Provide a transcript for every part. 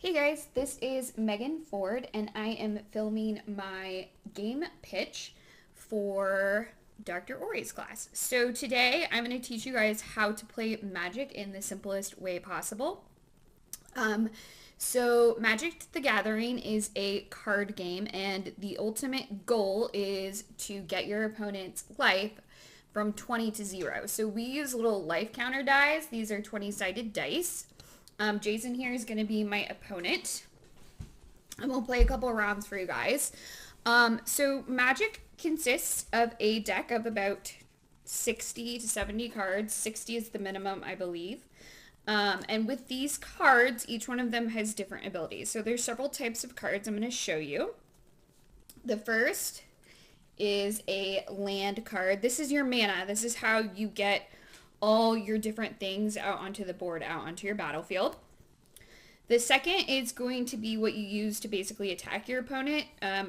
Hey guys, this is Megan Ford, and I am filming my game pitch for Dr. Ori's class. So today I'm going to teach you guys how to play Magic in the simplest way possible. So Magic the Gathering is a card game, and the ultimate goal is to get your opponent's life from 20 to 0. So we use little life counter dice. These are 20-sided dice. Jason here is going to be my opponent, and we'll play a couple rounds for you guys. So Magic consists of a deck of about 60 to 70 cards. 60 is the minimum, I believe. And with these cards, each one of them has different abilities. So there's several types of cards I'm going to show you. The first is a land card. This is your mana. This is how you get all your different things out onto the board, out onto your battlefield. The second is going to be what you use to basically attack your opponent,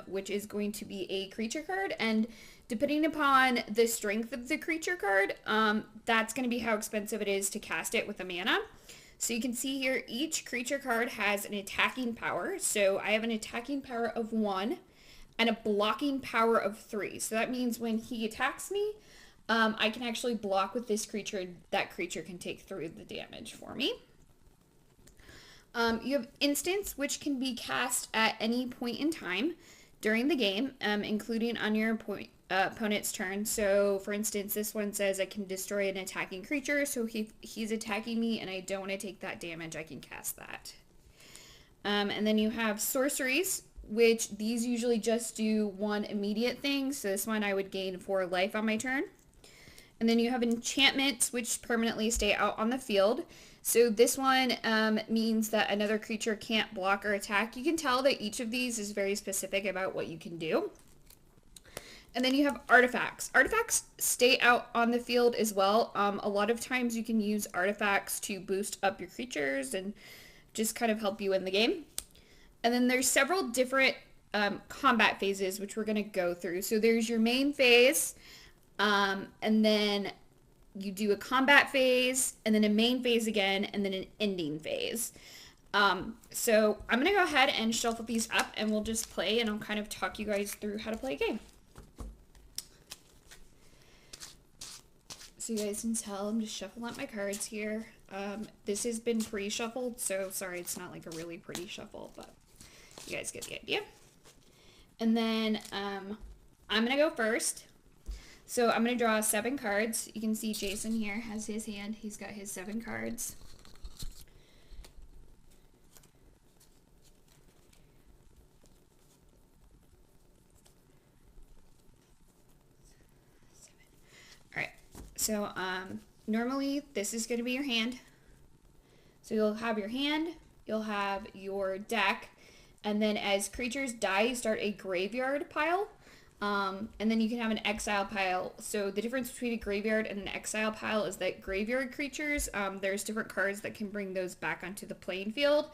which is going to be a creature card. And depending upon the strength of the creature card, that's going to be how expensive it is to cast it with a mana. So you can see here, each creature card has an attacking power. So I have an attacking power of 1 and a blocking power of 3. So that means when he attacks me, I can actually block with this creature. That creature can take through the damage for me. You have instants, which can be cast at any point in time during the game, including on your opponent's turn. So, for instance, this one says I can destroy an attacking creature. So he's attacking me and I don't want to take that damage, I can cast that. And then you have sorceries, which these usually just do one immediate thing. So this one I would gain 4 life on my turn. And then you have enchantments, which permanently stay out on the field. So this one means that another creature can't block or attack. You can tell that each of these is very specific about what you can do. And then you have artifacts. Artifacts stay out on the field as well. A lot of times you can use artifacts to boost up your creatures and just kind of help you in the game. And then there's several different combat phases, which we're going to go through. So there's your main phase. And then you do a combat phase, and then a main phase again, and then an ending phase. So I'm going to go ahead and shuffle these up, and we'll just play, and I'll kind of talk you guys through how to play a game. So you guys can tell, I'm just shuffling up my cards here. This has been pre-shuffled, so sorry it's not like a really pretty shuffle, but you guys get the idea. And then I'm going to go first. So I'm going to draw 7 cards. You can see Jason here has his hand. He's got his 7 cards. All right. So normally this is going to be your hand. So you'll have your hand, you'll have your deck, and then as creatures die, you start a graveyard pile. And then you can have an exile pile. So the difference between a graveyard and an exile pile is that graveyard creatures, there's different cards that can bring those back onto the playing field.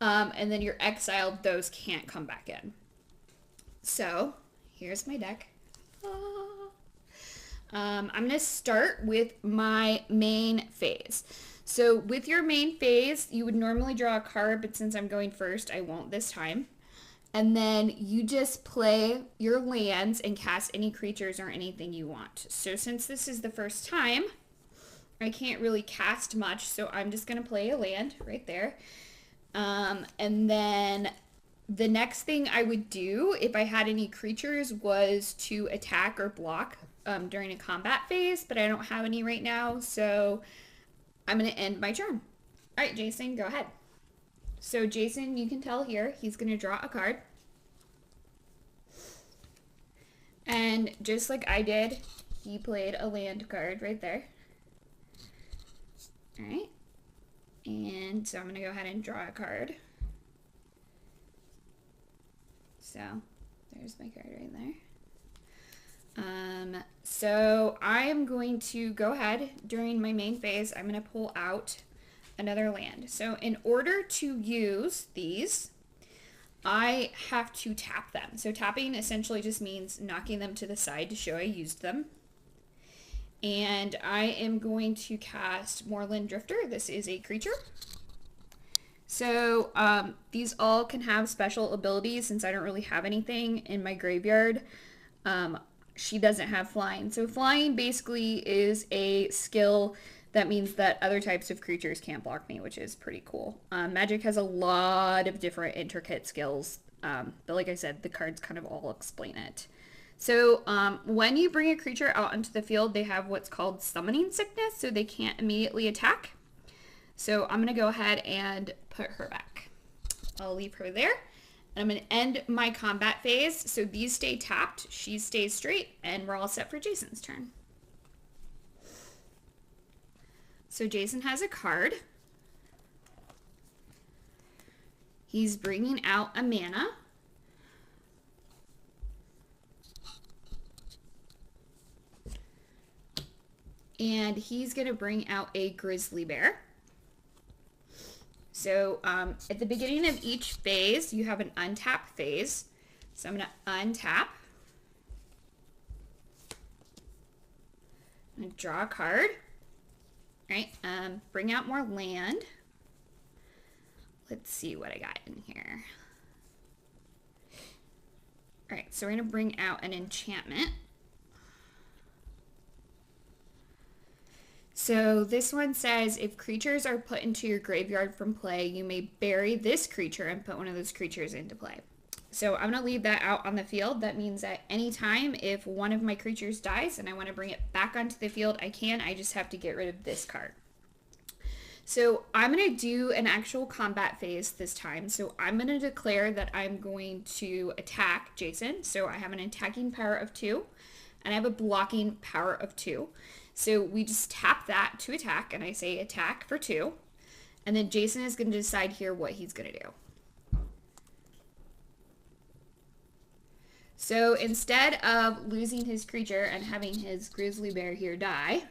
And then your exiled, those can't come back in. So here's my deck. I'm going to start with my main phase. So with your main phase, you would normally draw a card, but since I'm going first, I won't this time. And then you just play your lands and cast any creatures or anything you want. So since this is the first time, I can't really cast much, so I'm just going to play a land right there. And then the next thing I would do if I had any creatures was to attack or block during a combat phase, but I don't have any right now, so I'm going to end my turn. All right, Jason, go ahead. So Jason, you can tell here, he's going to draw a card. And just like I did, he played a land card right there. All right. And so I'm going to go ahead and draw a card. So there's my card right there. So I am going to go ahead during my main phase. I'm going to pull out another land. So in order to use these, I have to tap them. So tapping essentially just means knocking them to the side to show I used them. And I am going to cast Moorland Drifter. This is a creature. So these all can have special abilities. Since I don't really have anything in my graveyard, she doesn't have flying. So flying basically is a skill that means that other types of creatures can't block me, which is pretty cool. Magic has a lot of different intricate skills, but like I said, the cards kind of all explain it. So when you bring a creature out onto the field, they have what's called summoning sickness, so they can't immediately attack. So I'm going to go ahead and put her back. I'll leave her there. And I'm going to end my combat phase. So these stay tapped, she stays straight, and we're all set for Jason's turn. So Jason has a card. He's bringing out a mana. And he's going to bring out a grizzly bear. So at the beginning of each phase, you have an untap phase. So I'm going to untap. I'm going to draw a card. All right, bring out more land. Let's see what I got in here. All right, so we're going to bring out an enchantment. So this one says, if creatures are put into your graveyard from play, you may bury this creature and put one of those creatures into play. So I'm going to leave that out on the field. That means that anytime if one of my creatures dies and I want to bring it back onto the field, I can. I just have to get rid of this card. So I'm going to do an actual combat phase this time. So I'm going to declare that I'm going to attack Jason. So I have an attacking power of 2 and I have a blocking power of 2. So we just tap that to attack, and I say attack for 2. And then Jason is going to decide here what he's going to do. So instead of losing his creature and having his grizzly bear here die,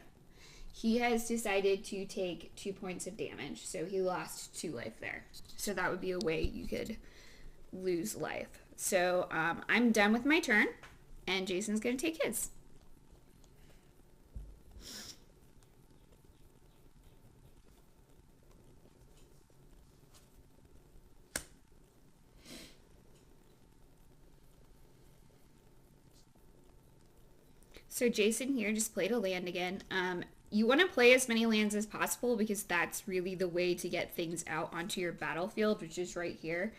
he has decided to take 2 points of damage. So he lost 2 life there. So that would be a way you could lose life. So I'm done with my turn, and Jason's going to take his. So Jason here just played a land again. You want to play as many lands as possible because that's really the way to get things out onto your battlefield, which is right here.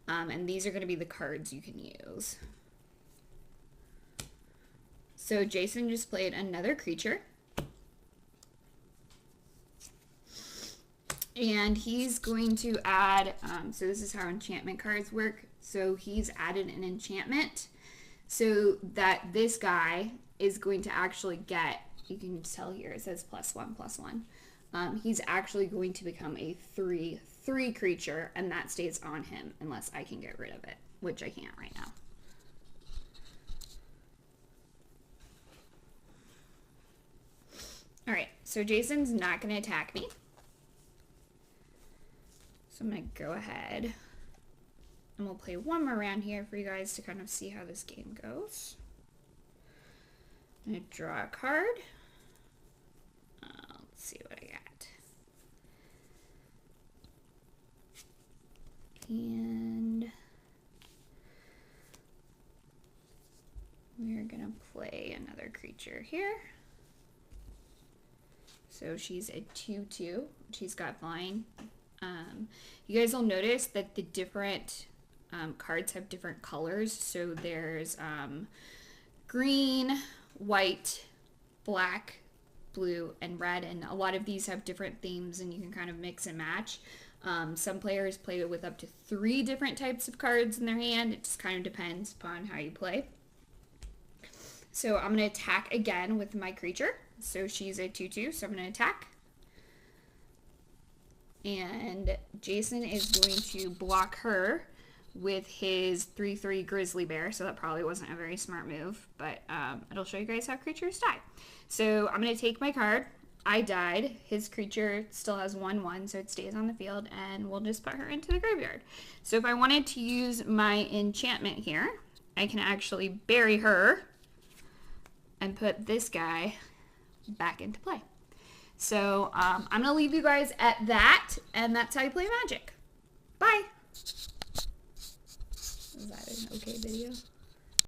And these are going to be the cards you can use. So Jason just played another creature. And he's going to add, so this is how enchantment cards work. So he's added an enchantment so that this guy is going to actually get, you can tell here it says +1/+1. He's actually going to become a 3/3 creature, and that stays on him unless I can get rid of it, which I can't right now. All right, so Jason's not going to attack me. So I'm going to go ahead and we'll play one more round here for you guys to kind of see how this game goes. I'm going to draw a card. Let's see what I got. And we're going to play another creature here. So she's a 2/2. She's got flying. You guys will notice that the different cards have different colors. So there's green, white, black, blue, and red, and a lot of these have different themes and you can kind of mix and match. Some players play with up to 3 different types of cards in their hand. It just kind of depends upon how you play. So I'm going to attack again with my creature. So she's a 2/2, so I'm going to attack. And Jason is going to block her with his 3/3 grizzly bear, so that probably wasn't a very smart move, but it'll show you guys how creatures die. So I'm going to take my card. I died. His creature still has 1/1, so it stays on the field, and we'll just put her into the graveyard. So if I wanted to use my enchantment here, I can actually bury her and put this guy back into play. So I'm going to leave you guys at that, and that's how you play Magic. Bye. Is that an okay video?